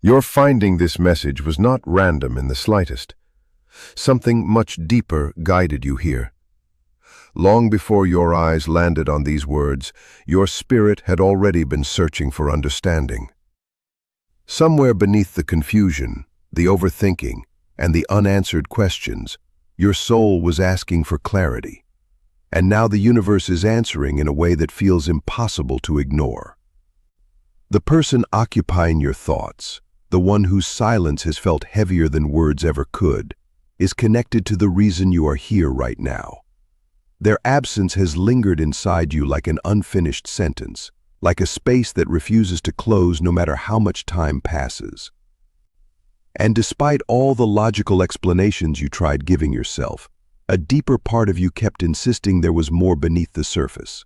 Your finding this message was not random in the slightest. Something much deeper guided you here. Long before your eyes landed on these words, your spirit had already been searching for understanding. Somewhere beneath the confusion, the overthinking, and the unanswered questions, your soul was asking for clarity. And now the universe is answering in a way that feels impossible to ignore. The person occupying your thoughts, the one whose silence has felt heavier than words ever could, is connected to the reason you are here right now. Their absence has lingered inside you like an unfinished sentence, like a space that refuses to close no matter how much time passes. And despite all the logical explanations you tried giving yourself, a deeper part of you kept insisting there was more beneath the surface.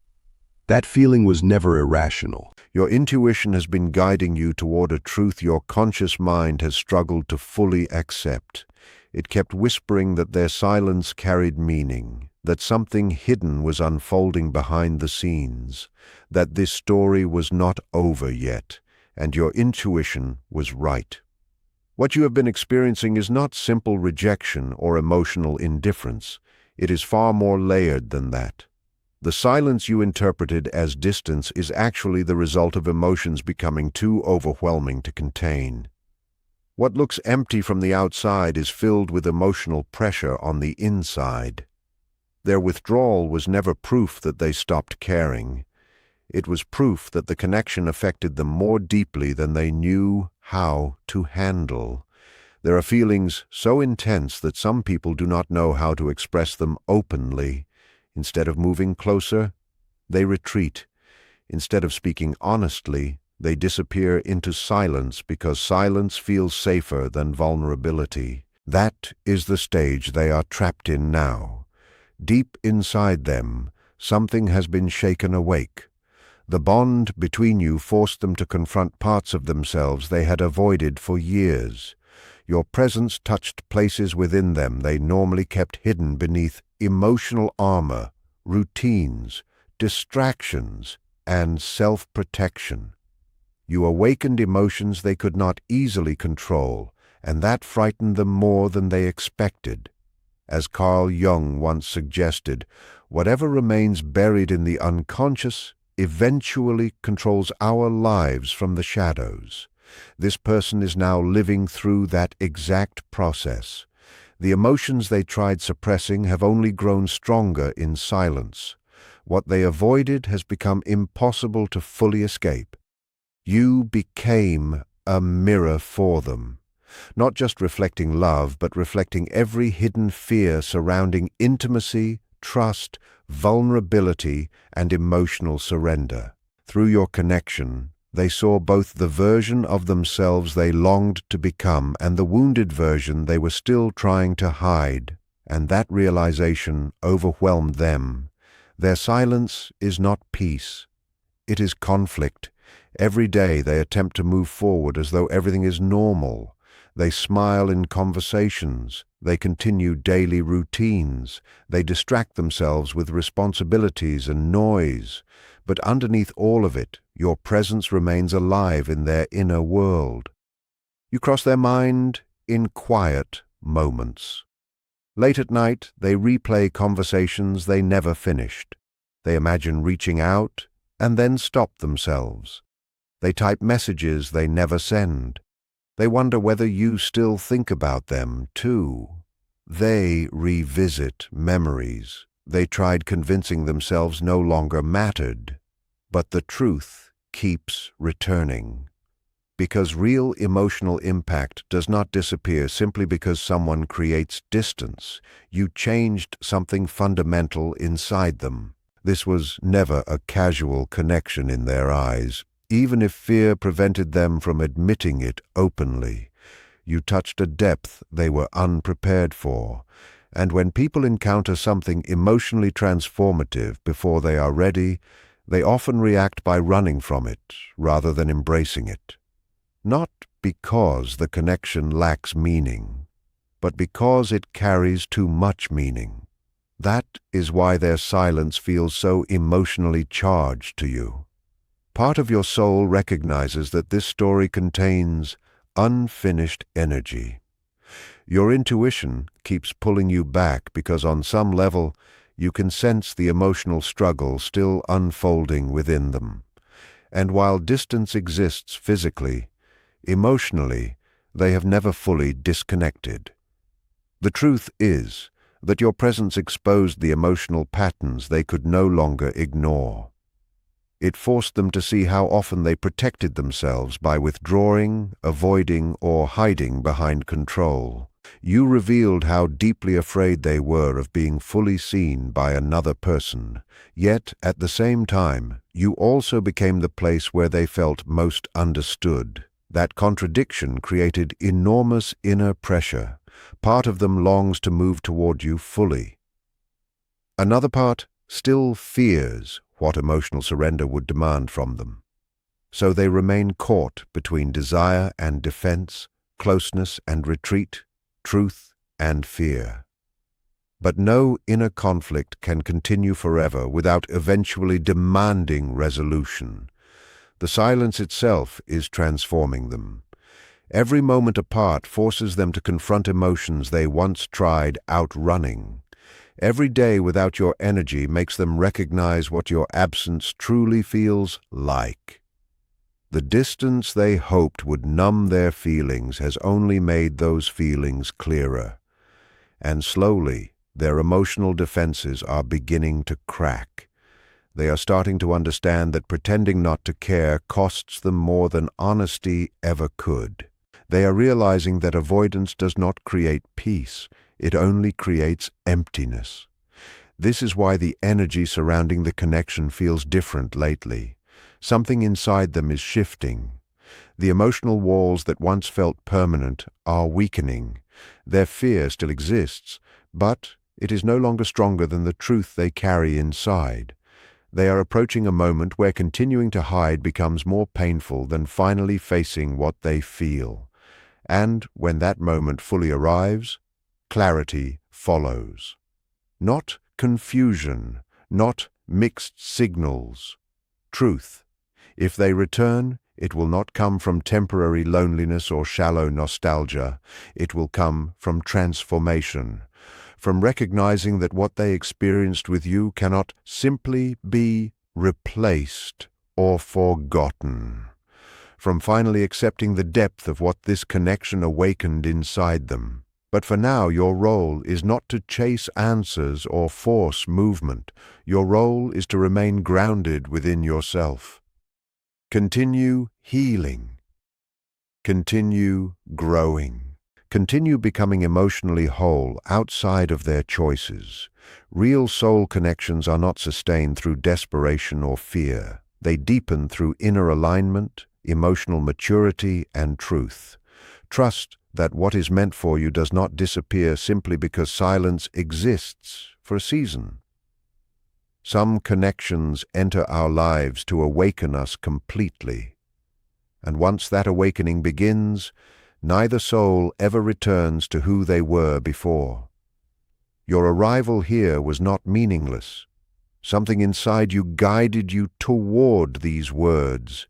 That feeling was never irrational. Your intuition has been guiding you toward a truth your conscious mind has struggled to fully accept. It kept whispering that their silence carried meaning, that something hidden was unfolding behind the scenes, that this story was not over yet, and your intuition was right. What you have been experiencing is not simple rejection or emotional indifference. It is far more layered than that. The silence you interpreted as distance is actually the result of emotions becoming too overwhelming to contain. What looks empty from the outside is filled with emotional pressure on the inside. Their withdrawal was never proof that they stopped caring. It was proof that the connection affected them more deeply than they knew how to handle. There are feelings so intense that some people do not know how to express them openly. Instead of moving closer, they retreat. Instead of speaking honestly, they disappear into silence because silence feels safer than vulnerability. That is the stage they are trapped in now. Deep inside them, something has been shaken awake. The bond between you forced them to confront parts of themselves they had avoided for years. Your presence touched places within them they normally kept hidden beneath emotional armor, routines, distractions, and self-protection. You awakened emotions they could not easily control, and that frightened them more than they expected. As Carl Jung once suggested, whatever remains buried in the unconscious eventually controls our lives from the shadows. This person is now living through that exact process. The emotions they tried suppressing have only grown stronger in silence. What they avoided has become impossible to fully escape. You became a mirror for them, not just reflecting love, but reflecting every hidden fear surrounding intimacy, trust, vulnerability, and emotional surrender. Through your connection, they saw both the version of themselves they longed to become and the wounded version they were still trying to hide, and that realization overwhelmed them. Their silence is not peace. It is conflict. Every day they attempt to move forward as though everything is normal. They smile in conversations. They continue daily routines. They distract themselves with responsibilities and noise. But underneath all of it, your presence remains alive in their inner world. You cross their mind in quiet moments. Late at night, they replay conversations they never finished. They imagine reaching out and then stop themselves. They type messages they never send. They wonder whether you still think about them, too. They revisit memories they tried convincing themselves no longer mattered. But the truth keeps returning. Because real emotional impact does not disappear simply because someone creates distance. You changed something fundamental inside them. This was never a casual connection in their eyes, even if fear prevented them from admitting it openly. You touched a depth they were unprepared for. And when people encounter something emotionally transformative before they are ready, they often react by running from it rather than embracing it. Not because the connection lacks meaning, but because it carries too much meaning. That is why their silence feels so emotionally charged to you. Part of your soul recognizes that this story contains unfinished energy. Your intuition keeps pulling you back because on some level you can sense the emotional struggle still unfolding within them. And while distance exists physically, emotionally, they have never fully disconnected. The truth is that your presence exposed the emotional patterns they could no longer ignore. It forced them to see how often they protected themselves by withdrawing, avoiding, or hiding behind control. You revealed how deeply afraid they were of being fully seen by another person, yet at the same time, you also became the place where they felt most understood. That contradiction created enormous inner pressure. Part of them longs to move toward you fully. Another part still fears what emotional surrender would demand from them. So they remain caught between desire and defense, closeness and retreat, truth and fear. But no inner conflict can continue forever without eventually demanding resolution. The silence itself is transforming them. Every moment apart forces them to confront emotions they once tried outrunning. Every day without your energy makes them recognize what your absence truly feels like. The distance they hoped would numb their feelings has only made those feelings clearer. And slowly, their emotional defenses are beginning to crack. They are starting to understand that pretending not to care costs them more than honesty ever could. They are realizing that avoidance does not create peace. It only creates emptiness. This is why the energy surrounding the connection feels different lately. Something inside them is shifting. The emotional walls that once felt permanent are weakening. Their fear still exists, but it is no longer stronger than the truth they carry inside. They are approaching a moment where continuing to hide becomes more painful than finally facing what they feel. And when that moment fully arrives, clarity follows. Not confusion, not mixed signals. Truth. If they return, it will not come from temporary loneliness or shallow nostalgia. It will come from transformation, from recognizing that what they experienced with you cannot simply be replaced or forgotten, from finally accepting the depth of what this connection awakened inside them. But for now, your role is not to chase answers or force movement. Your role is to remain grounded within yourself. Continue healing. Continue growing. Continue becoming emotionally whole outside of their choices. Real soul connections are not sustained through desperation or fear. They deepen through inner alignment, emotional maturity, and truth. Trust that what is meant for you does not disappear simply because silence exists for a season. Some connections enter our lives to awaken us completely. And once that awakening begins, neither soul ever returns to who they were before. Your arrival here was not meaningless. Something inside you guided you toward these words,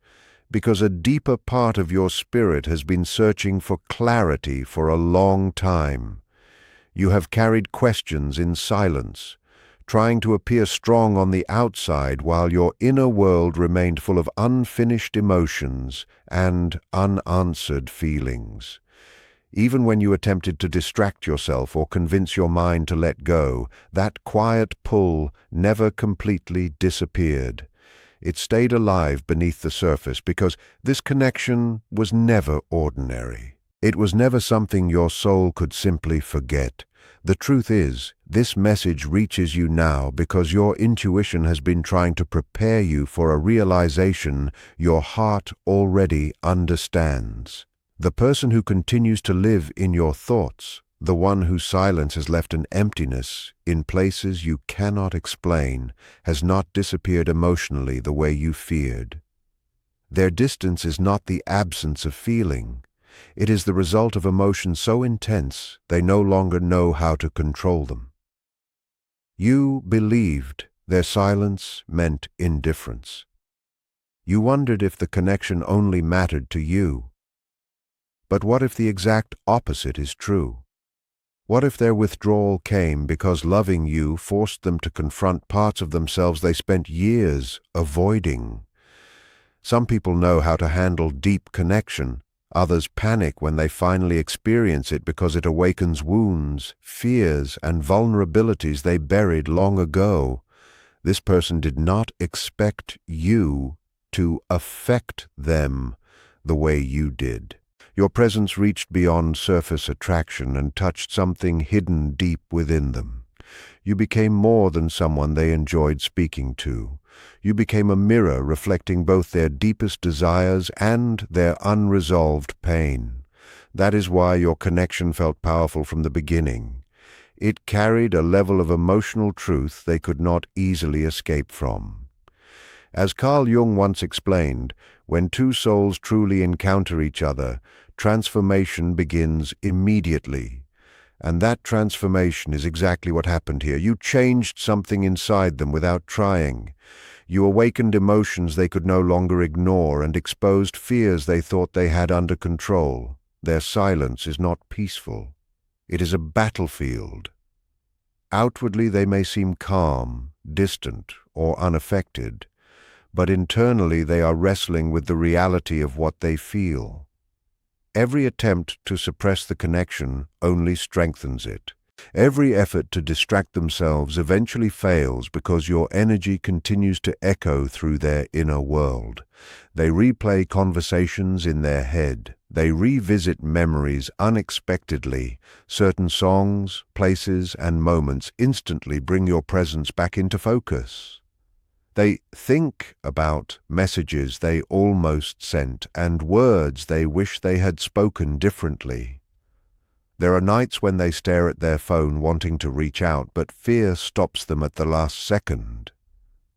because a deeper part of your spirit has been searching for clarity for a long time. You have carried questions in silence, trying to appear strong on the outside while your inner world remained full of unfinished emotions and unanswered feelings. Even when you attempted to distract yourself or convince your mind to let go, that quiet pull never completely disappeared. It stayed alive beneath the surface because this connection was never ordinary. It was never something your soul could simply forget. The truth is, this message reaches you now because your intuition has been trying to prepare you for a realization your heart already understands. The person who continues to live in your thoughts, the one whose silence has left an emptiness in places you cannot explain, has not disappeared emotionally the way you feared. Their distance is not the absence of feeling. It is the result of emotions so intense they no longer know how to control them. You believed their silence meant indifference. You wondered if the connection only mattered to you. But what if the exact opposite is true? What if their withdrawal came because loving you forced them to confront parts of themselves they spent years avoiding? Some people know how to handle deep connection. Others panic when they finally experience it because it awakens wounds, fears, and vulnerabilities they buried long ago. This person did not expect you to affect them the way you did. Your presence reached beyond surface attraction and touched something hidden deep within them. You became more than someone they enjoyed speaking to. You became a mirror reflecting both their deepest desires and their unresolved pain. That is why your connection felt powerful from the beginning. It carried a level of emotional truth they could not easily escape from. As Carl Jung once explained, when two souls truly encounter each other, transformation begins immediately. And that transformation is exactly what happened here. You changed something inside them without trying. You awakened emotions they could no longer ignore and exposed fears they thought they had under control. Their silence is not peaceful. It is a battlefield. Outwardly they may seem calm, distant, or unaffected, but internally they are wrestling with the reality of what they feel. Every attempt to suppress the connection only strengthens it. Every effort to distract themselves eventually fails because your energy continues to echo through their inner world. They replay conversations in their head. They revisit memories unexpectedly. Certain songs, places, and moments instantly bring your presence back into focus. They think about messages they almost sent and words they wish they had spoken differently. There are nights when they stare at their phone wanting to reach out, but fear stops them at the last second.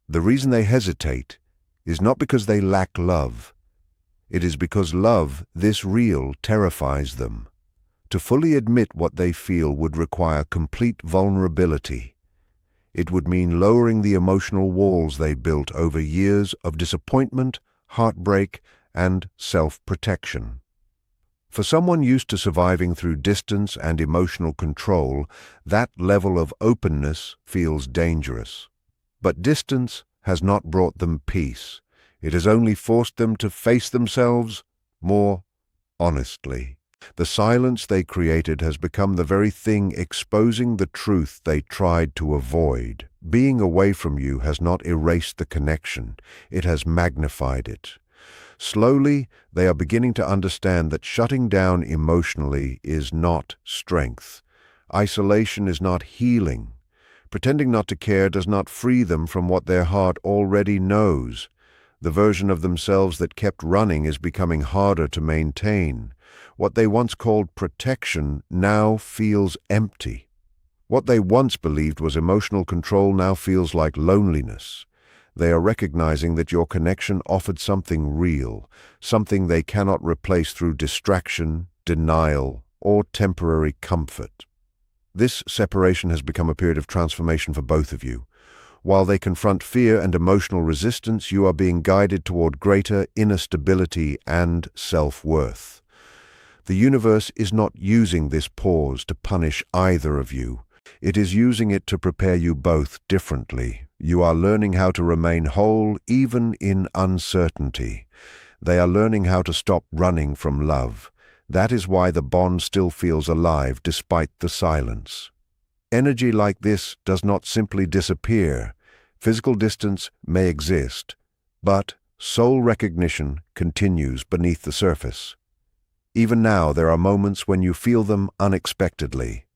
The reason they hesitate is not because they lack love. It is because love, this real, terrifies them. To fully admit what they feel would require complete vulnerability. It would mean lowering the emotional walls they built over years of disappointment, heartbreak, and self-protection. For someone used to surviving through distance and emotional control, that level of openness feels dangerous. But distance has not brought them peace. It has only forced them to face themselves more honestly. The silence they created has become the very thing exposing the truth they tried to avoid. Being away from you has not erased the connection, it has magnified it. Slowly, they are beginning to understand that shutting down emotionally is not strength. Isolation is not healing. Pretending not to care does not free them from what their heart already knows. The version of themselves that kept running is becoming harder to maintain. What they once called protection now feels empty. What they once believed was emotional control now feels like loneliness. They are recognizing that your connection offered something real, something they cannot replace through distraction, denial, or temporary comfort. This separation has become a period of transformation for both of you. While they confront fear and emotional resistance, you are being guided toward greater inner stability and self-worth. The universe is not using this pause to punish either of you. It is using it to prepare you both differently. You are learning how to remain whole even in uncertainty. They are learning how to stop running from love. That is why the bond still feels alive despite the silence. Energy like this does not simply disappear. Physical distance may exist, but soul recognition continues beneath the surface. Even now, there are moments when you feel them unexpectedly.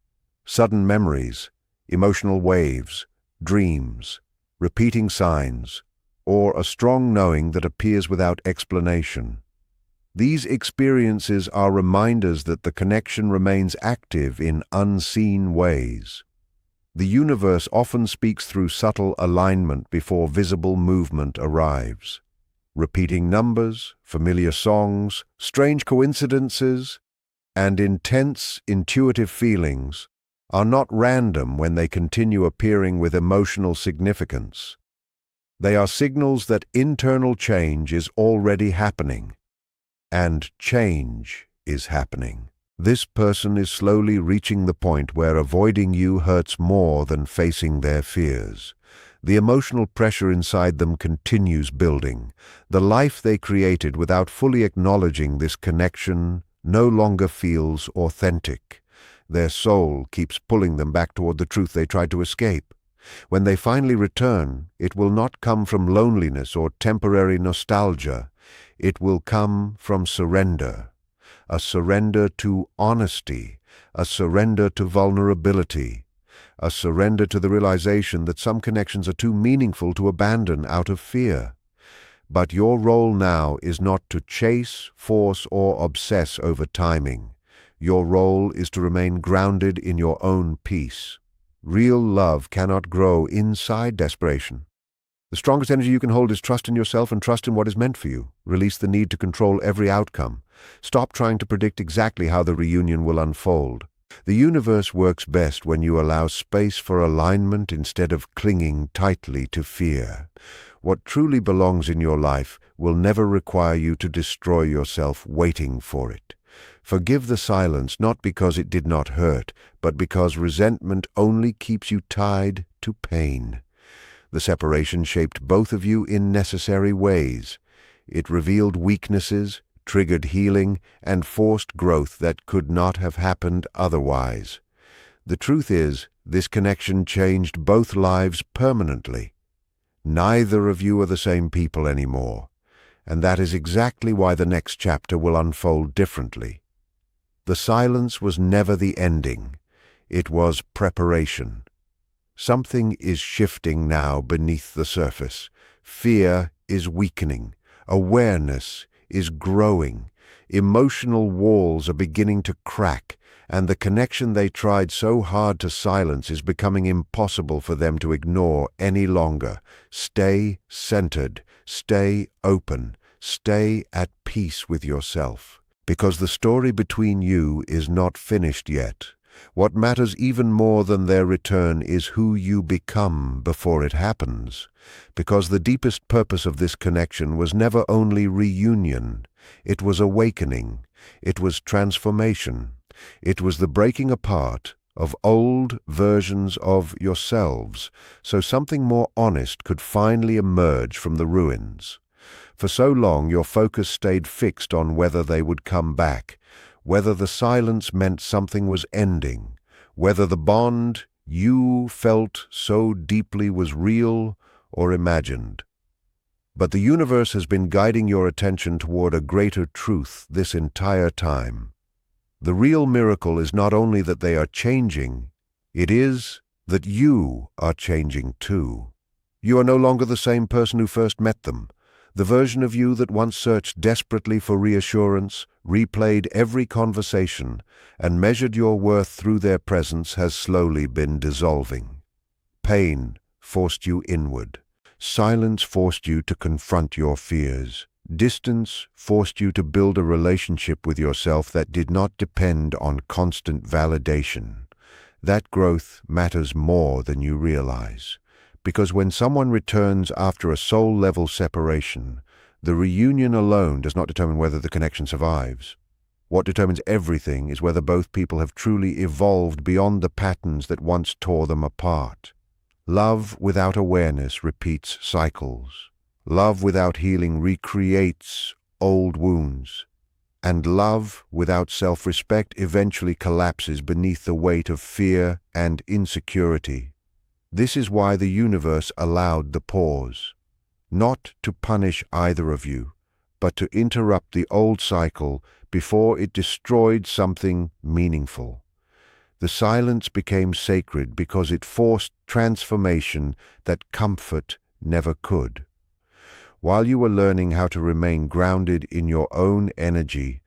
Sudden memories, emotional waves, dreams, repeating signs, or a strong knowing that appears without explanation. These experiences are reminders that the connection remains active in unseen ways. The universe often speaks through subtle alignment before visible movement arrives. Repeating numbers, familiar songs, strange coincidences, and intense, intuitive feelings are not random when they continue appearing with emotional significance. They are signals that internal change is already happening, and change is happening. This person is slowly reaching the point where avoiding you hurts more than facing their fears. The emotional pressure inside them continues building. The life they created without fully acknowledging this connection no longer feels authentic. Their soul keeps pulling them back toward the truth they tried to escape. When they finally return, it will not come from loneliness or temporary nostalgia. It will come from surrender. A surrender to honesty, a surrender to vulnerability, a surrender to the realization that some connections are too meaningful to abandon out of fear. But your role now is not to chase, force, or obsess over timing. Your role is to remain grounded in your own peace. Real love cannot grow inside desperation. The strongest energy you can hold is trust in yourself and trust in what is meant for you. Release the need to control every outcome. Stop trying to predict exactly how the reunion will unfold. The universe works best when you allow space for alignment instead of clinging tightly to fear. What truly belongs in your life will never require you to destroy yourself waiting for it. Forgive the silence not because it did not hurt, but because resentment only keeps you tied to pain. The separation shaped both of you in necessary ways. It revealed weaknesses, triggered healing, and forced growth that could not have happened otherwise. The truth is, this connection changed both lives permanently. Neither of you are the same people anymore, and that is exactly why the next chapter will unfold differently. The silence was never the ending. It was preparation. Something is shifting now beneath the surface. Fear is weakening. Awareness is growing. Emotional walls are beginning to crack, and the connection they tried so hard to silence is becoming impossible for them to ignore any longer. Stay centered. Stay open. Stay at peace with yourself. Because the story between you is not finished yet. What matters even more than their return is who you become before it happens. Because the deepest purpose of this connection was never only reunion. It was awakening. It was transformation. It was the breaking apart of old versions of yourselves, so something more honest could finally emerge from the ruins. For so long your focus stayed fixed on whether they would come back, whether the silence meant something was ending, whether the bond you felt so deeply was real or imagined. But the universe has been guiding your attention toward a greater truth this entire time. The real miracle is not only that they are changing, it is that you are changing too. You are no longer the same person who first met them. The version of you that once searched desperately for reassurance, replayed every conversation, and measured your worth through their presence has slowly been dissolving. Pain forced you inward. Silence forced you to confront your fears. Distance forced you to build a relationship with yourself that did not depend on constant validation. That growth matters more than you realize. Because when someone returns after a soul-level separation, the reunion alone does not determine whether the connection survives. What determines everything is whether both people have truly evolved beyond the patterns that once tore them apart. Love without awareness repeats cycles. Love without healing recreates old wounds. And love without self-respect eventually collapses beneath the weight of fear and insecurity. This is why the universe allowed the pause. Not to punish either of you, but to interrupt the old cycle before it destroyed something meaningful. The silence became sacred because it forced transformation that comfort never could. While you were learning how to remain grounded in your own energy,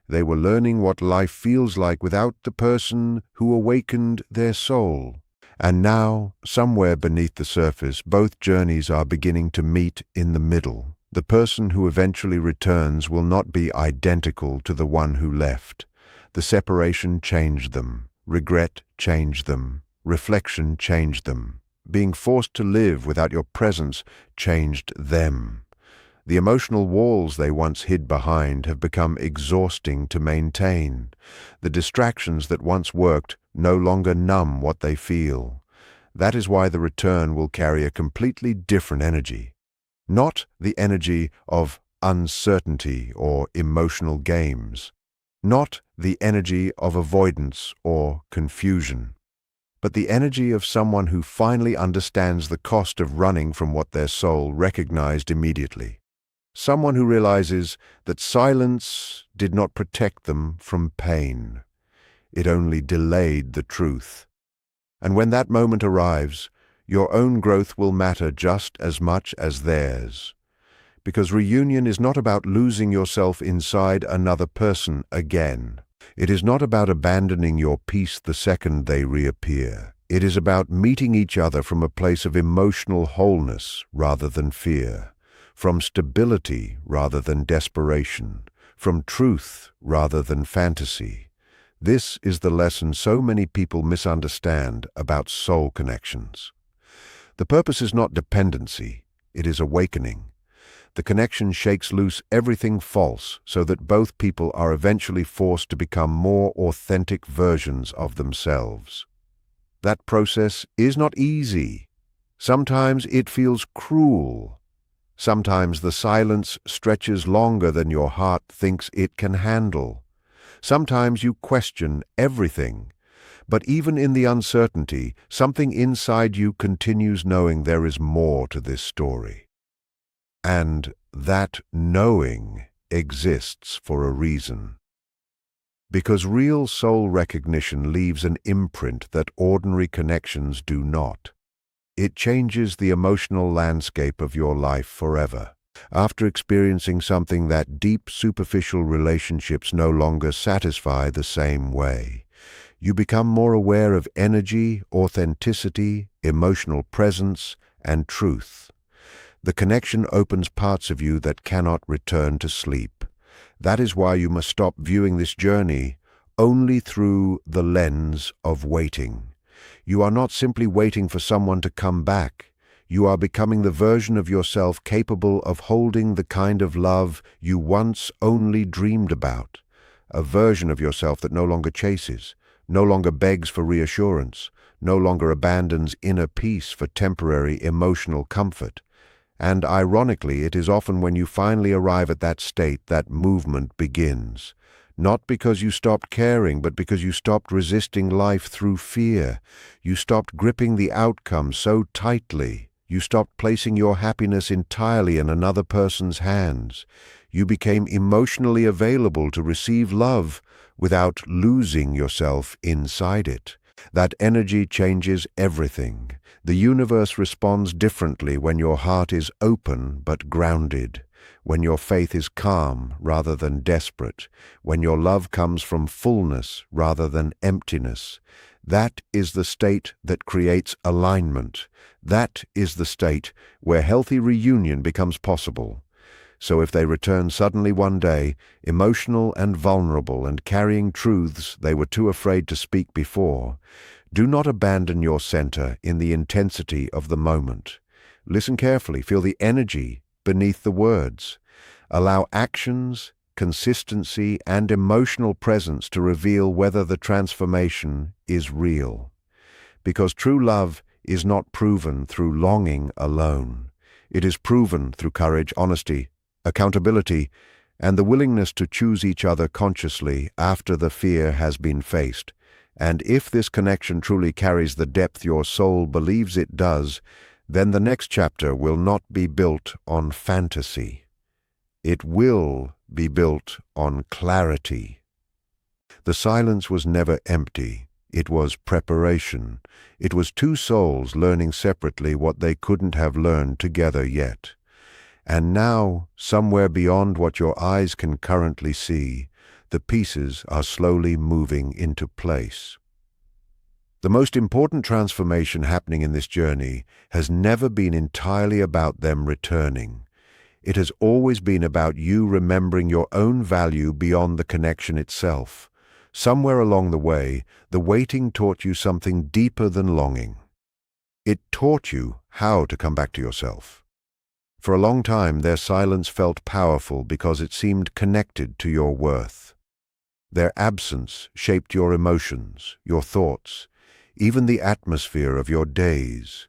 they were learning what life feels like without the person who awakened their soul. And now, somewhere beneath the surface, both journeys are beginning to meet in the middle. The person who eventually returns will not be identical to the one who left. The separation changed them. Regret changed them. Reflection changed them. Being forced to live without your presence changed them. The emotional walls they once hid behind have become exhausting to maintain. The distractions that once worked no longer numb what they feel. That is why the return will carry a completely different energy. Not the energy of uncertainty or emotional games. Not the energy of avoidance or confusion. But the energy of someone who finally understands the cost of running from what their soul recognized immediately. Someone who realizes that silence did not protect them from pain. It only delayed the truth. And when that moment arrives, your own growth will matter just as much as theirs. Because reunion is not about losing yourself inside another person again. It is not about abandoning your peace the second they reappear. It is about meeting each other from a place of emotional wholeness rather than fear, from stability rather than desperation, from truth rather than fantasy. This is the lesson so many people misunderstand about soul connections. The purpose is not dependency, it is awakening. The connection shakes loose everything false so that both people are eventually forced to become more authentic versions of themselves. That process is not easy. Sometimes it feels cruel. Sometimes the silence stretches longer than your heart thinks it can handle. Sometimes you question everything. But even in the uncertainty, something inside you continues knowing there is more to this story. And that knowing exists for a reason. Because real soul recognition leaves an imprint that ordinary connections do not. It changes the emotional landscape of your life forever. After experiencing something that deep, superficial relationships no longer satisfy the same way. You become more aware of energy, authenticity, emotional presence, and truth. The connection opens parts of you that cannot return to sleep. That is why you must stop viewing this journey only through the lens of waiting. You are not simply waiting for someone to come back. You are becoming the version of yourself capable of holding the kind of love you once only dreamed about. A version of yourself that no longer chases, no longer begs for reassurance, no longer abandons inner peace for temporary emotional comfort. And ironically, it is often when you finally arrive at that state that movement begins. Not because you stopped caring, but because you stopped resisting life through fear. You stopped gripping the outcome so tightly. You stopped placing your happiness entirely in another person's hands. You became emotionally available to receive love without losing yourself inside it. That energy changes everything. The universe responds differently when your heart is open but grounded, when your faith is calm rather than desperate, when your love comes from fullness rather than emptiness. That is the state that creates alignment. That is the state where healthy reunion becomes possible. So if they return suddenly one day, emotional and vulnerable and carrying truths they were too afraid to speak before, do not abandon your center in the intensity of the moment. Listen carefully, feel the energy beneath the words. Allow actions, consistency, and emotional presence to reveal whether the transformation is real. Because true love is not proven through longing alone. It is proven through courage, honesty, accountability, and the willingness to choose each other consciously after the fear has been faced. And if this connection truly carries the depth your soul believes it does, then the next chapter will not be built on fantasy. It will be built on clarity. The silence was never empty. It was preparation. It was two souls learning separately what they couldn't have learned together yet. And now, somewhere beyond what your eyes can currently see, the pieces are slowly moving into place. The most important transformation happening in this journey has never been entirely about them returning. It has always been about you remembering your own value beyond the connection itself. Somewhere along the way, the waiting taught you something deeper than longing. It taught you how to come back to yourself. For a long time, their silence felt powerful because it seemed connected to your worth. Their absence shaped your emotions, your thoughts, even the atmosphere of your days.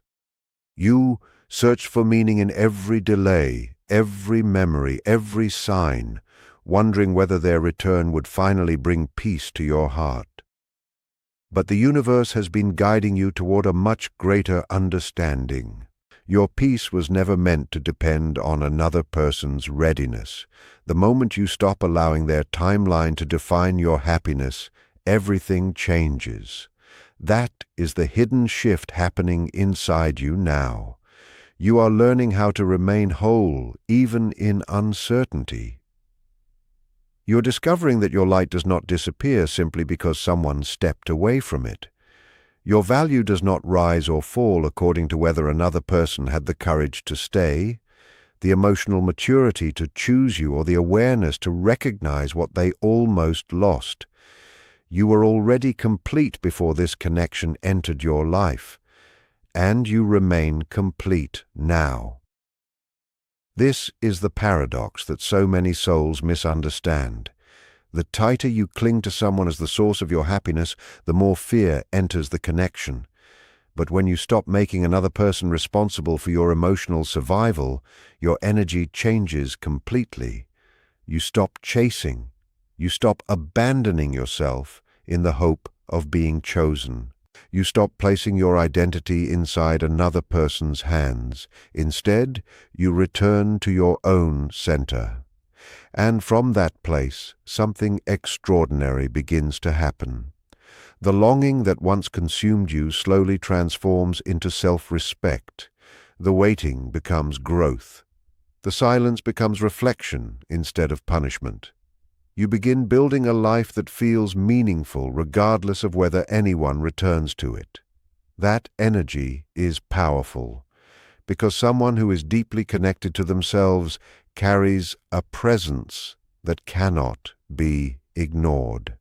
You searched for meaning in every delay, every memory, every sign, wondering whether their return would finally bring peace to your heart. But the universe has been guiding you toward a much greater understanding. Your peace was never meant to depend on another person's readiness. The moment you stop allowing their timeline to define your happiness, everything changes. That is the hidden shift happening inside you now. You are learning how to remain whole, even in uncertainty. You're discovering that your light does not disappear simply because someone stepped away from it. Your value does not rise or fall according to whether another person had the courage to stay, the emotional maturity to choose you, or the awareness to recognize what they almost lost. You were already complete before this connection entered your life, and you remain complete now. This is the paradox that so many souls misunderstand. The tighter you cling to someone as the source of your happiness, the more fear enters the connection. But when you stop making another person responsible for your emotional survival, your energy changes completely. You stop chasing. You stop abandoning yourself in the hope of being chosen. You stop placing your identity inside another person's hands. Instead, you return to your own center. And from that place, something extraordinary begins to happen. The longing that once consumed you slowly transforms into self-respect. The waiting becomes growth. The silence becomes reflection instead of punishment. You begin building a life that feels meaningful regardless of whether anyone returns to it. That energy is powerful, because someone who is deeply connected to themselves carries a presence that cannot be ignored.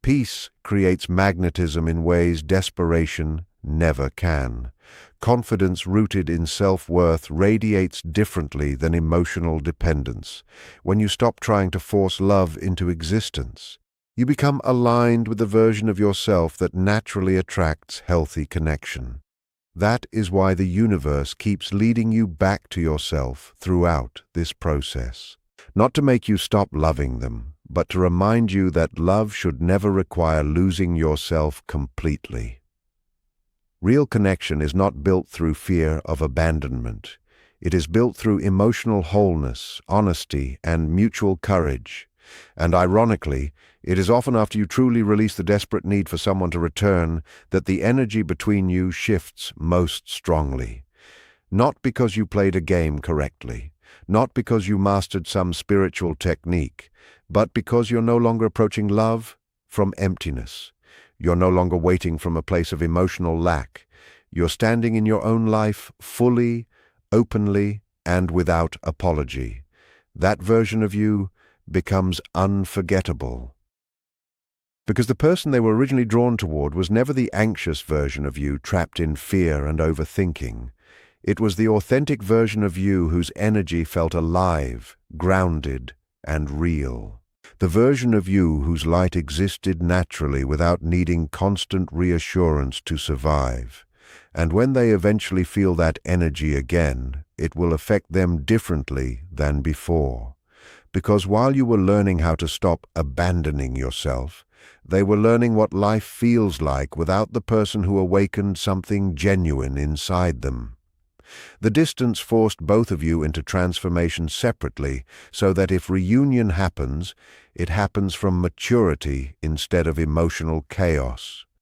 Peace creates magnetism in ways desperation never can. Confidence rooted in self-worth radiates differently than emotional dependence. When you stop trying to force love into existence, you become aligned with the version of yourself that naturally attracts healthy connection. That is why the universe keeps leading you back to yourself throughout this process. Not to make you stop loving them, but to remind you that love should never require losing yourself completely. Real connection is not built through fear of abandonment. It is built through emotional wholeness, honesty, and mutual courage. And ironically, it is often after you truly release the desperate need for someone to return that the energy between you shifts most strongly. Not because you played a game correctly, not because you mastered some spiritual technique, but because you're no longer approaching love from emptiness. You're no longer waiting from a place of emotional lack. You're standing in your own life fully, openly, and without apology. That version of you becomes unforgettable. Because the person they were originally drawn toward was never the anxious version of you trapped in fear and overthinking. It was the authentic version of you whose energy felt alive, grounded, and real. The version of you whose light existed naturally without needing constant reassurance to survive. And when they eventually feel that energy again, it will affect them differently than before. Because while you were learning how to stop abandoning yourself, they were learning what life feels like without the person who awakened something genuine inside them. The distance forced both of you into transformation separately, so that if reunion happens, it happens from maturity instead of emotional chaos.